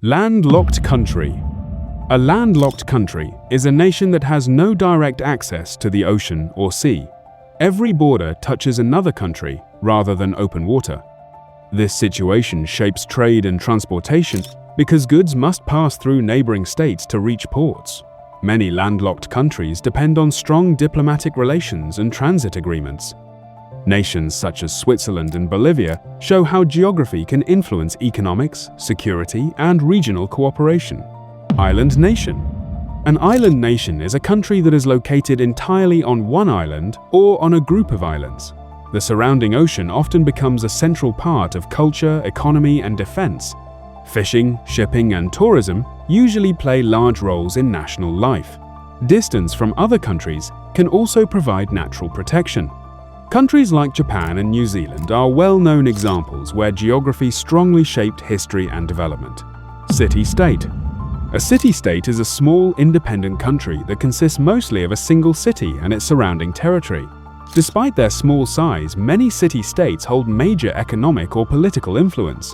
Landlocked country. A landlocked country is a nation that has no direct access to the ocean or sea. Every border touches another country rather than open water. This situation shapes trade and transportation because goods must pass through neighboring states to reach ports. Many landlocked countries depend on strong diplomatic relations and transit agreements. Nations such as Switzerland and Bolivia show how geography can influence economics, security, and regional cooperation. Island nation. An island nation is a country that is located entirely on one island or on a group of islands. The surrounding ocean often becomes a central part of culture, economy, and defense. Fishing, shipping, and tourism usually play large roles in national life. Distance from other countries can also provide natural protection. Countries like Japan and New Zealand are well-known examples where geography strongly shaped history and development. City-state. A city-state is a small, independent country that consists mostly of a single city and its surrounding territory. Despite their small size, many city-states hold major economic or political influence.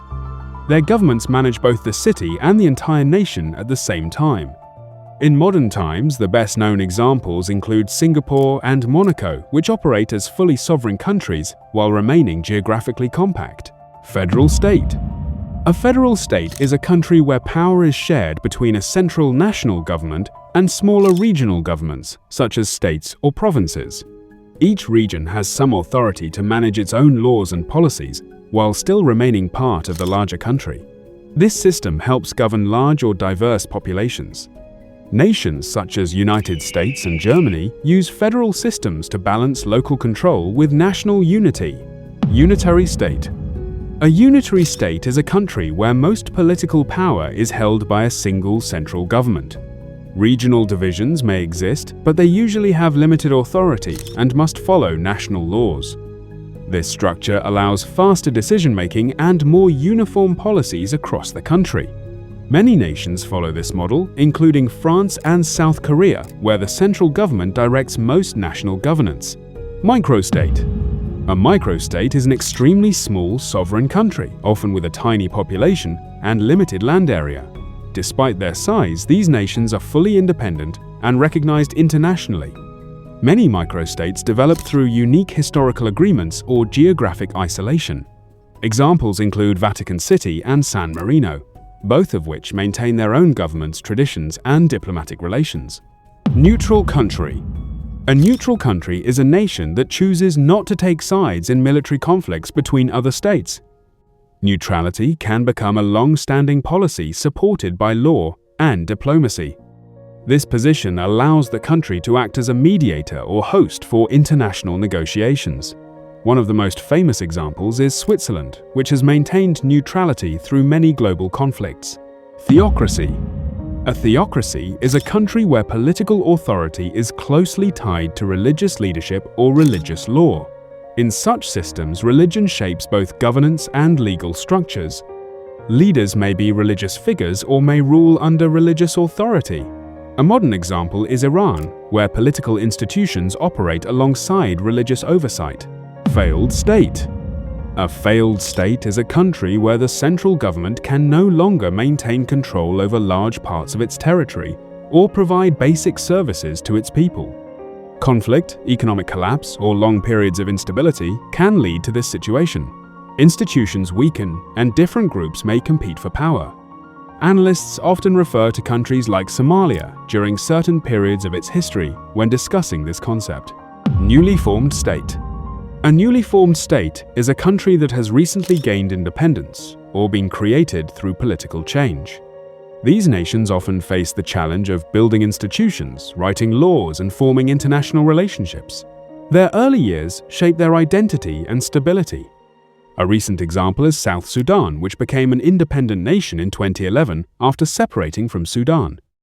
Their governments manage both the city and the entire nation at the same time. In modern times, the best-known examples include Singapore and Monaco, which operate as fully sovereign countries while remaining geographically compact. Federal state. A federal state is a country where power is shared between a central national government and smaller regional governments, such as states or provinces. Each region has some authority to manage its own laws and policies while still remaining part of the larger country. This system helps govern large or diverse populations. Nations such as United States and Germany use federal systems to balance local control with national unity. Unitary state. A unitary state is a country where most political power is held by a single central government. Regional divisions may exist, but they usually have limited authority and must follow national laws. This structure allows faster decision-making and more uniform policies across the country. Many nations follow this model, including France and South Korea, where the central government directs most national governance. Microstate. A microstate is an extremely small sovereign country, often with a tiny population and limited land area. Despite their size, these nations are fully independent and recognized internationally. Many microstates develop through unique historical agreements or geographic isolation. Examples include Vatican City and San Marino, both of which maintain their own governments, traditions, and diplomatic relations. Neutral country. A neutral country is a nation that chooses not to take sides in military conflicts between other states. Neutrality can become a long-standing policy supported by law and diplomacy. This position allows the country to act as a mediator or host for international negotiations. One of the most famous examples is Switzerland, which has maintained neutrality through many global conflicts. Theocracy. A theocracy is a country where political authority is closely tied to religious leadership or religious law. In such systems, religion shapes both governance and legal structures. Leaders may be religious figures or may rule under religious authority. A modern example is Iran, where political institutions operate alongside religious oversight. Failed state. A failed state is a country where the central government can no longer maintain control over large parts of its territory or provide basic services to its people. Conflict, economic collapse, or long periods of instability can lead to this situation. Institutions weaken, and different groups may compete for power. Analysts often refer to countries like Somalia during certain periods of its history when discussing this concept. Newly formed state. A newly formed state is a country that has recently gained independence or been created through political change. These nations often face the challenge of building institutions, writing laws, and forming international relationships. Their early years shape their identity and stability. A recent example is South Sudan, which became an independent nation in 2011 after separating from Sudan.